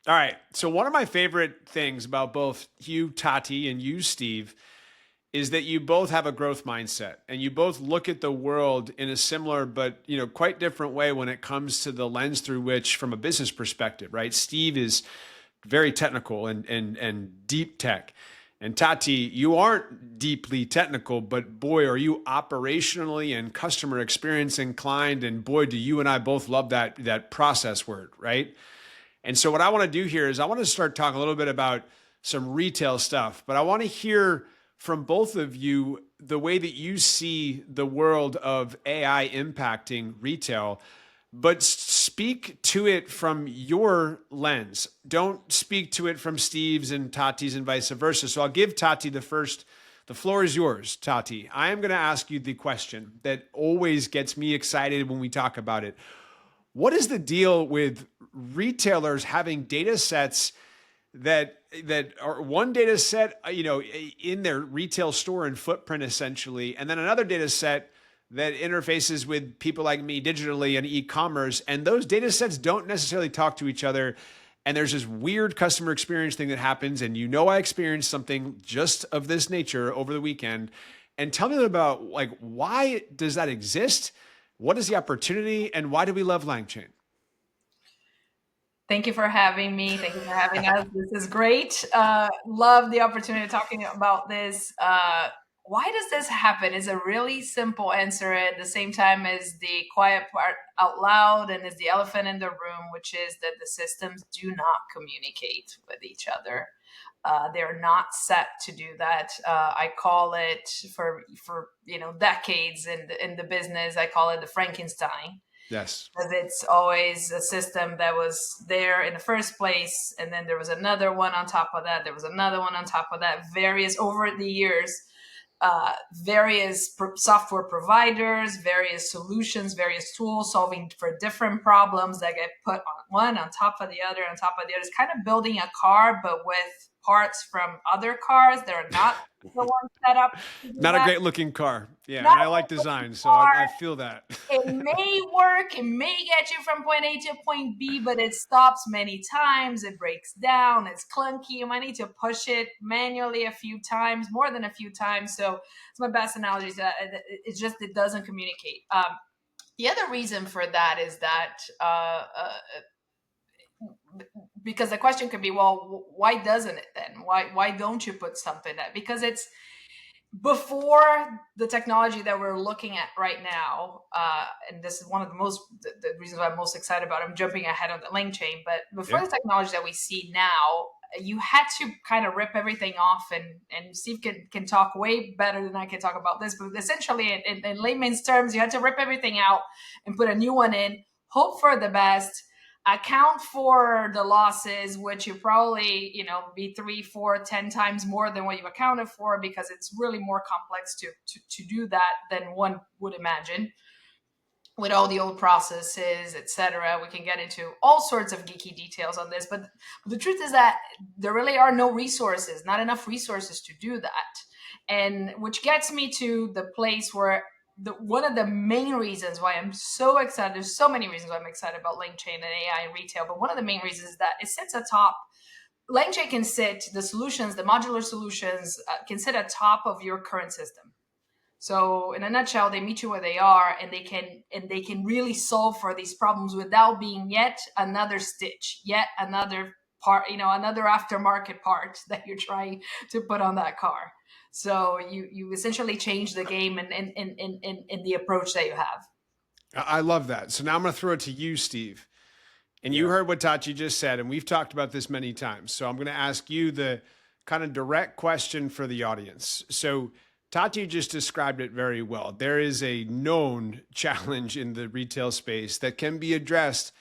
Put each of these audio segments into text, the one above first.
All right. So one of my favorite things about both you, Tati, and you, Steve, is that you both have a growth mindset and you both look at the world in a similar but quite different way when it comes to the lens through which, from a business perspective, right? Steve is very technical and deep tech. And Tati, you aren't deeply technical, but boy, are you operationally and customer experience inclined. And boy, do you and I both love that process word, right? And so what I want to do here is I want to start talking a little bit about some retail stuff, but I want to hear from both of you the way that you see the world of AI impacting retail, but speak to it from your lens. Don't speak to it from Steve's and Tati's and vice versa. So I'll give Tati the floor is yours, Tati. I am going to ask you the question that always gets me excited when we talk about it. What is the deal with retailers having data sets that are one data set, in their retail store and footprint essentially, and then another data set that interfaces with people like me digitally and e-commerce, and those data sets don't necessarily talk to each other, and there's this weird customer experience thing that happens, and I experienced something just of this nature over the weekend. And tell me about why does that exist? What is the opportunity, and why do we love LangChain? Thank you for having me. Thank you for having us. This is great. Love the opportunity of talking about this. Why does this happen? Is a really simple answer at the same time as the quiet part out loud and is the elephant in the room, which is that the systems do not communicate with each other. They're not set to do that. I call it for decades in the business. I call it the Frankenstein. Yes. Because it's always a system that was there in the first place, and then there was another one on top of that. There was another one on top of that. Various over the years, various software providers, various solutions, various tools solving for different problems that get put on one on top of the other on top of the other. It's kind of building a car, but with parts from other cars that are not the ones set up to do Not a that. great looking car. Yeah. And Not I like a design, so car. I feel that. It may work, it may get you from point A to point B, but it stops many times, it breaks down, it's clunky, you might need to push it manually a few times, more than a few times. So it's my best analogy. It's just, it doesn't communicate. The other reason for that is that because the question could be, well, why doesn't it then? Why don't you put something that? Because it's before the technology that we're looking at right now, and this is one of the reasons why I'm most excited about it. I'm jumping ahead on the LangChain, but before the technology that we see now, you had to kind of rip everything off, and Steve can talk way better than I can talk about this, but essentially in layman's terms, you had to rip everything out and put a new one in, hope for the best, account for the losses, which you probably, be 3, 4, 10 times more than what you've accounted for, because it's really more complex to do that than one would imagine with all the old processes, etc. We can get into all sorts of geeky details on this, but the truth is that there really are no resources, not enough resources to do that. And which gets me to the place where one of the main reasons why I'm so excited, there's so many reasons why I'm excited about LangChain and AI and retail, but one of the main reasons is that it sits atop. LangChain can sit, the solutions, the modular solutions can sit atop of your current system. So in a nutshell, they meet you where they are, and they can really solve for these problems without being yet another stitch, yet another part, another aftermarket part that you're trying to put on that car. So you essentially change the game in the approach that you have. I love that. So now I'm going to throw it to you, Steve. And you heard what Tachi just said, and we've talked about this many times. So I'm going to ask you the kind of direct question for the audience. So Tati just described it very well. There is a known challenge in the retail space that can be addressed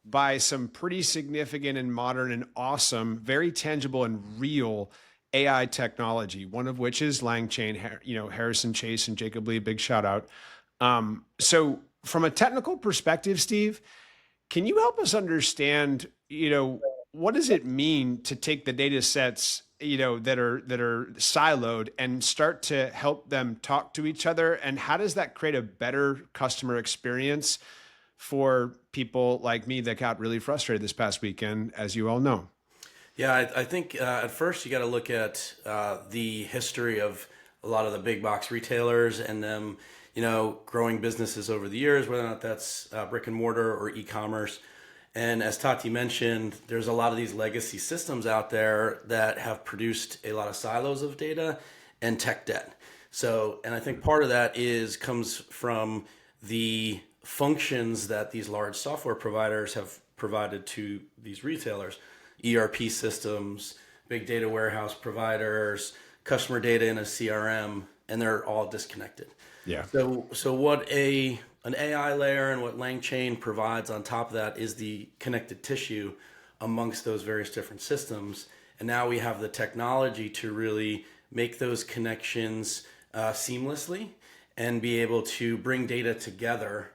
by some pretty significant and modern and awesome, very tangible and real AI technology, one of which is LangChain, Harrison Chase and Jacob Lee, big shout out. So from a technical perspective, Steve, can you help us understand, what does it mean to take the data sets, that are siloed and start to help them talk to each other? And how does that create a better customer experience for people like me that got really frustrated this past weekend, as you all know. Yeah, I think at first you got to look at the history of a lot of the big box retailers and them, growing businesses over the years, whether or not that's brick and mortar or e-commerce. And as Tati mentioned, there's a lot of these legacy systems out there that have produced a lot of silos of data and tech debt. So, and I think part of that comes from the functions that these large software providers have provided to these retailers. ERP systems, big data warehouse providers, customer data in a CRM, and they're all disconnected. Yeah. So what an AI layer and what LangChain provides on top of that is the connected tissue amongst those various different systems. And now we have the technology to really make those connections seamlessly and be able to bring data together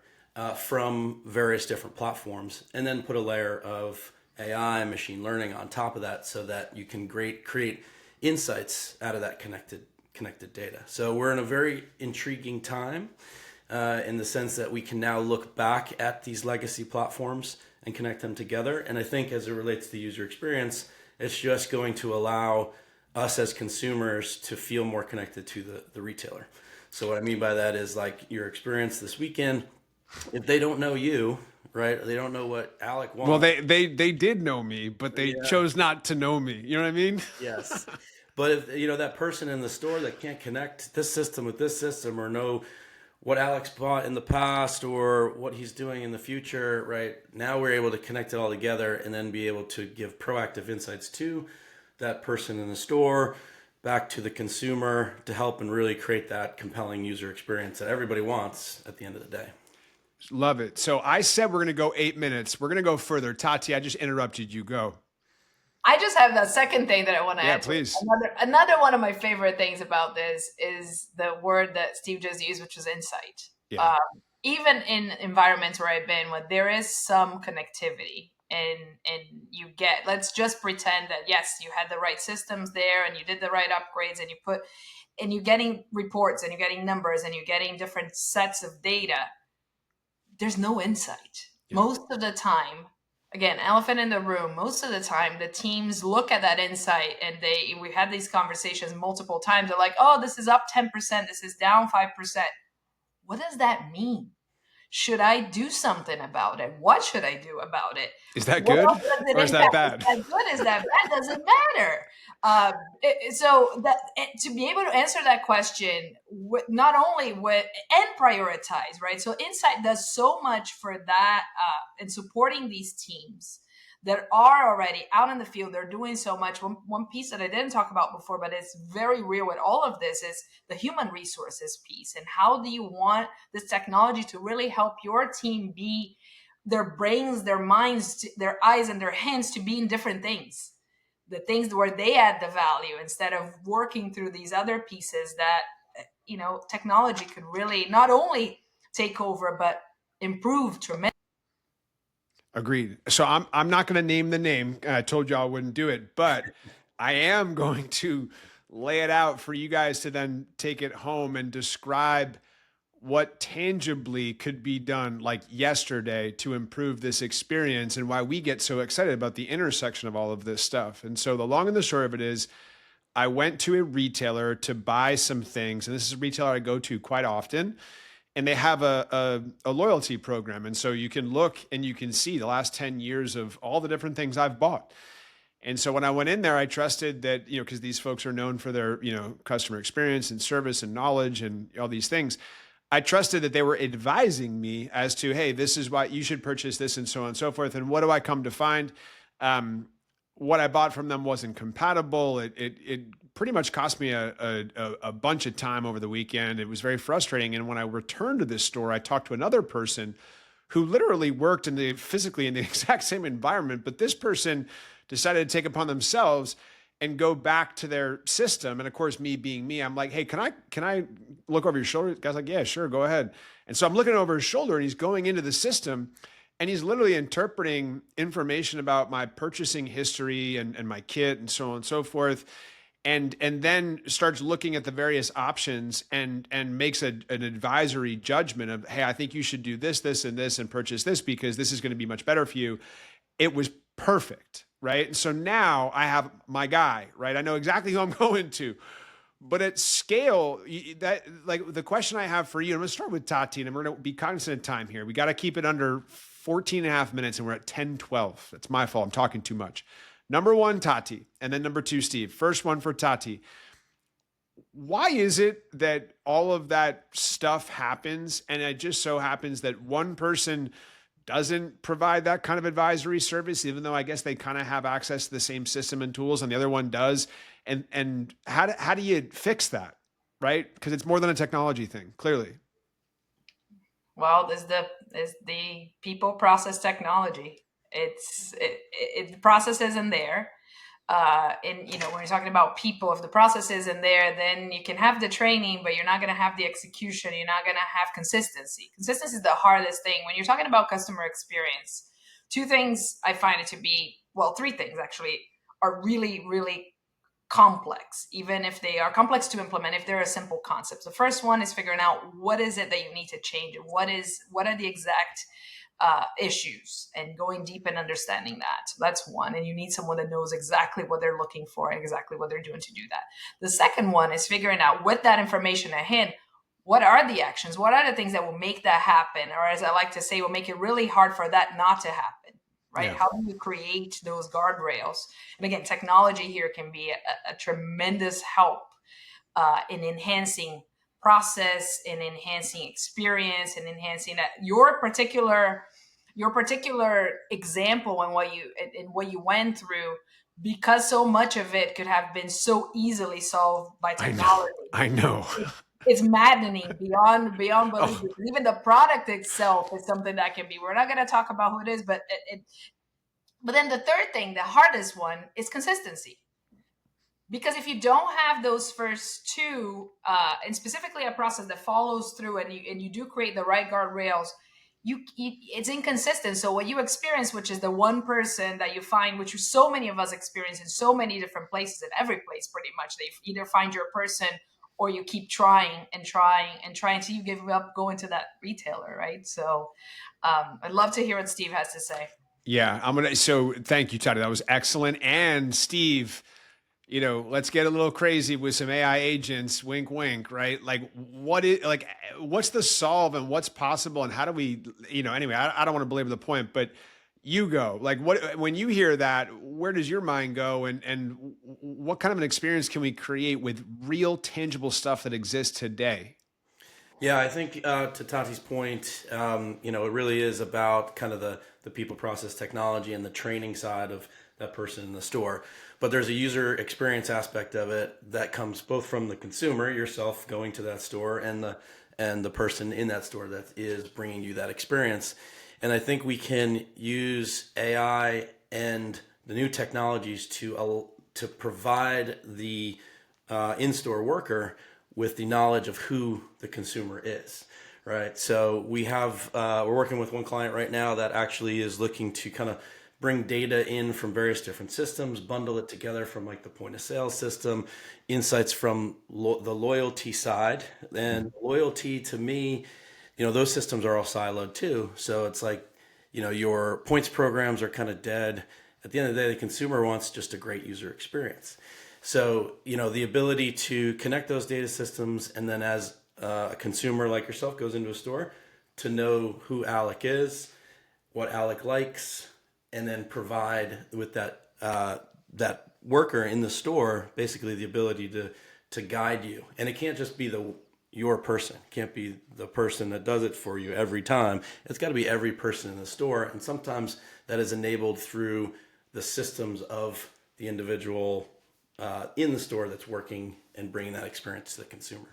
from various different platforms, and then put a layer of AI, machine learning on top of that so that you can create insights out of that connected data. So we're in a very intriguing time in the sense that we can now look back at these legacy platforms and connect them together. And I think as it relates to the user experience, it's just going to allow us as consumers to feel more connected to the retailer. So what I mean by that is like your experience this weekend, if they don't know you, right? They don't know what Alec wants. Well, they did know me, but they chose not to know me. You know what I mean? Yes. But if that person in the store that can't connect this system with this system or know what Alex bought in the past or what he's doing in the future, right? Now we're able to connect it all together and then be able to give proactive insights to that person in the store, back to the consumer, to help and really create that compelling user experience that everybody wants at the end of the day. Love it. So I said we're going to go 8 minutes. We're going to go further. Tati, I just interrupted you. Go. I just have the second thing that I want to add. Yeah, please. Another one of my favorite things about this is the word that Steve just used, which is insight. Yeah. Even in environments where I've been, where there is some connectivity, and you get, let's just pretend that yes, you had the right systems there, and you did the right upgrades, and you're getting reports, and you're getting numbers, and you're getting different sets of data. There's no insight. Yeah. Most of the time, again, elephant in the room, most of the time the teams look at that insight and we had these conversations multiple times. They're like, oh, this is up 10%, this is down 5%. What does that mean? Should I do something about it? What should I do about it? Is that good or is that bad? Is that good? Is that bad? Doesn't matter. To be able to answer that question, not only and prioritize, right? So Insight does so much for that in supporting these teams that are already out in the field. They're doing so much. One piece that I didn't talk about before, but it's very real with all of this, is the human resources piece. And how do you want this technology to really help your team be their brains, their minds, their eyes, and their hands to be in different things? The things where they add the value instead of working through these other pieces that, technology could really not only take over, but improve tremendously. Agreed. So I'm not going to name the name. I told you I wouldn't do it, but I am going to lay it out for you guys to then take it home and describe what tangibly could be done like yesterday to improve this experience and why we get so excited about the intersection of all of this stuff. And so the long and the short of it is I went to a retailer to buy some things, and this is a retailer I go to quite often. And they have a loyalty program. And so you can look and you can see the last 10 years of all the different things I've bought. And so when I went in there, I trusted that, because these folks are known for their, customer experience and service and knowledge and all these things. I trusted that they were advising me as to, hey, this is why you should purchase this and so on and so forth. And what do I come to find? What I bought from them wasn't compatible. It pretty much cost me a bunch of time over the weekend. It was very frustrating. And when I returned to this store, I talked to another person who literally worked physically in the exact same environment, but this person decided to take upon themselves and go back to their system. And of course, me being me, I'm like, hey, can I look over your shoulder? The guy's like, yeah, sure, go ahead. And so I'm looking over his shoulder and he's going into the system and he's literally interpreting information about my purchasing history and my kit and so on and so forth. and then starts looking at the various options and makes an advisory judgment of, hey, I think you should do this, this, and this, and purchase this because this is going to be much better for you. It was perfect, right? And so now I have my guy, right? I know exactly who I'm going to. But at scale, that, like, the question I have for you, I'm going to start with Tati, and we're going to be cognizant of time here. We got to keep it under 14 and a half minutes, and we're at 10:12. That's my fault. I'm talking too much. Number one, Tati, and then number two, Steve. First one for Tati. Why is it that all of that stuff happens, and it just so happens that one person doesn't provide that kind of advisory service, even though I guess they kind of have access to the same system and tools, and the other one does? And how do you fix that, right? Because it's more than a technology thing, clearly. Well, is the people, process, technology. The process isn't there. And when you're talking about people, if the process isn't there, then you can have the training, but you're not going to have the execution. You're not going to have consistency. Consistency is the hardest thing when you're talking about customer experience. Two things I find it to be, well, three things actually are really, really complex, even if they are complex to implement, if they're a simple concept. The first one is figuring out what is it that you need to change, and what are the exact issues, and going deep and understanding that. So that's one. And you need someone that knows exactly what they're looking for and exactly what they're doing to do that. The second one is figuring out, with that information at hand, what are the actions? What are the things that will make that happen? Or, as I like to say, will make it really hard for that not to happen, right? Yeah. How do you create those guardrails? And again, technology here can be a tremendous help in enhancing process, in enhancing experience, and enhancing that your particular example and what you went through, because so much of it could have been so easily solved by technology. I know. It's maddening beyond belief. Oh. Even the product itself is something that can be. We're not going to talk about who it is, but But then the third thing, the hardest one, is consistency. Because if you don't have those first two, and specifically a process that follows through, and you do create the right guardrails, it's inconsistent. So what you experience, which is the one person that you find, which so many of us experience in so many different places, in every place pretty much, they either find your person, or you keep trying and trying and trying until you give up going to that retailer, right? So I'd love to hear what Steve has to say. Yeah, so thank you, Tati. That was excellent. And Steve, let's get a little crazy with some AI agents, wink, wink, right? Like, what's the solve, and what's possible, and how do we, anyway, I don't want to belabor the point, but you go, like, when you hear that, where does your mind go, and what kind of an experience can we create with real tangible stuff that exists today? Yeah, I think to Tati's point, it really is about kind of the people, process, technology, and the training side of that person in the store. But there's a user experience aspect of it that comes both from the consumer, yourself going to that store, and the person in that store that is bringing you that experience. And I think we can use AI and the new technologies to provide the in-store worker with the knowledge of who the consumer is, right? So we're working with one client right now that actually is looking to kind of bring data in from various different systems, bundle it together from like the point of sale system, insights from the loyalty side. And loyalty, to me, those systems are all siloed too. So it's like, your points programs are kind of dead. At the end of the day, the consumer wants just a great user experience. So, the ability to connect those data systems, and then as a consumer like yourself goes into a store, to know who Alec is, what Alec likes, and then provide with that worker in the store basically the ability to guide you. And it can't just be your person. It can't be the person that does it for you every time. It's got to be every person in the store, and sometimes that is enabled through the systems of the individual in the store that's working and bringing that experience to the consumer.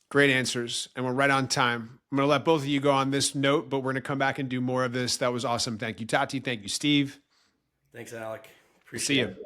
Great answers. And we're right on time. I'm going to let both of you go on this note, but we're going to come back and do more of this. That was awesome. Thank you, Tati. Thank you, Steve. Thanks, Alec. Appreciate it. See you.